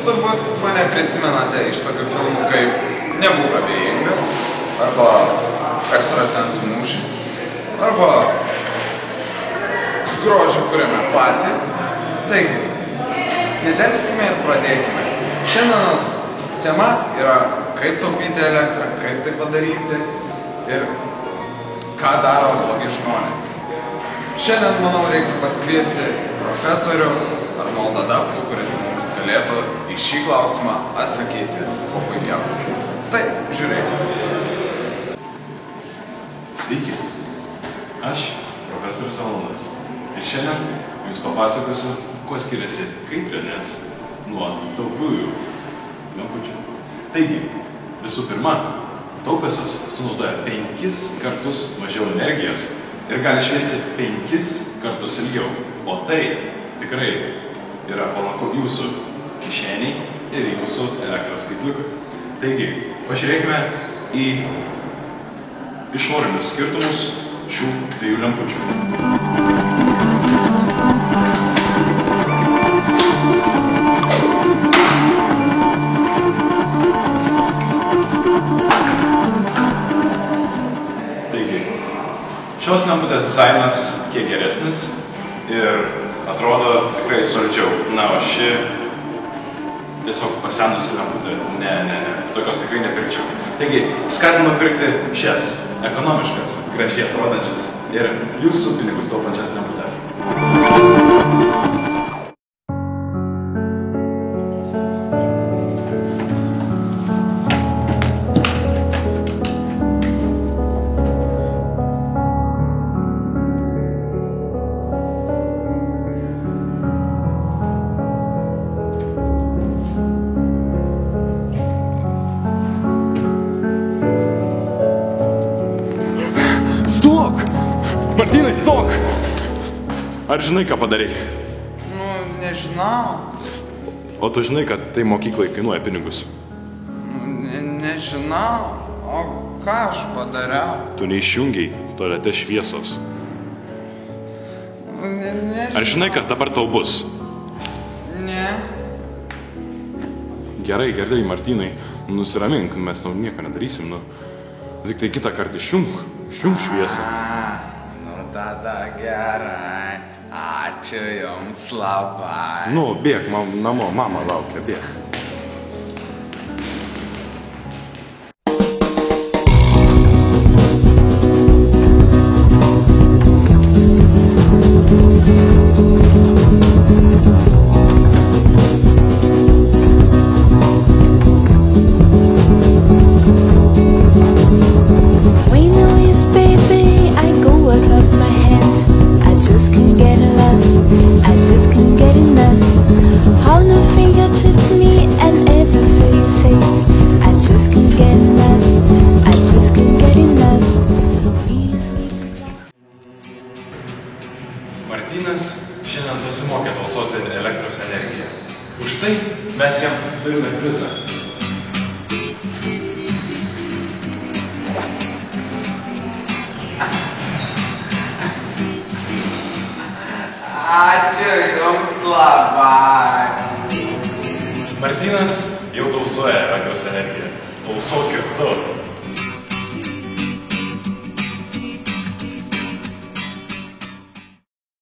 turbūt mane prisimenate iš tokių filmų kaip Nebūk abejingas, arba Ekstrasensų mūšis, arba Grožį kuriame patys. Taigi, nedelskime ir pradėkime. Šiandienos tema yra kaip taupyti elektrą, kaip tai padaryti ir ką daro blogi žmonės. Šiandien, manau, reiktų pasikviesti profesorių Arnoldą Dapkų, kuris mums galėtų į šį klausimą atsakyti kuo puikiausiai. Tai, žiūrėkime. Sveiki, aš profesorius Arnoldas ir šiandien jums papasakosiu, kuo skiriasi kaitrinės nuo taupiųjų lempučių. Taigi, visų pirma, taupiosios sunaudoja 5 kartus mažiau energijos ir gali šviesti 5 kartus ilgiau, o tai tikrai yra palanku jūsų kišeniai ir jūsų elektros skaitliukui. Taigi, pažiūrėkime į išorinius skirtumus šių dviejų lempučių. Taigi, šios lemputės dizainas kiek geresnis ir atrodo tikrai solidžiau. Na, o ši tiesiog pasenusi lemputė. Ne, tokios tikrai nepirkčiau. Taigi, skatinu pirkti šias ekonomiškas, gražiai atrodančias ir jūsų pinigus taupančias lemputės. Stok! Martynai, stok! Ar žinai, ką padarai? Nu, nežinau. O tu žinai, kad tai mokyklai kainuoja pinigus? Nežinau. O ką aš padariau? Tu neišjungiai tualete šviesos. Nežinau. Ar žinai, kas dabar tau bus? Ne. Gerai, Martynai, nusiramink, mes tau nieko nedarysim, nu. Tik tai kitą kartą išjung šviesą. Nu tada gerai. Ačiū jums labai. Nu, bėk, namo, mama laukia, bėk. Martynas šiandien pasimokė tausoti elektros energiją. Už tai mes jam turime prizą. Ačiū jums labai. Martynas jau tausoja elektros energiją. Tausok ir tu.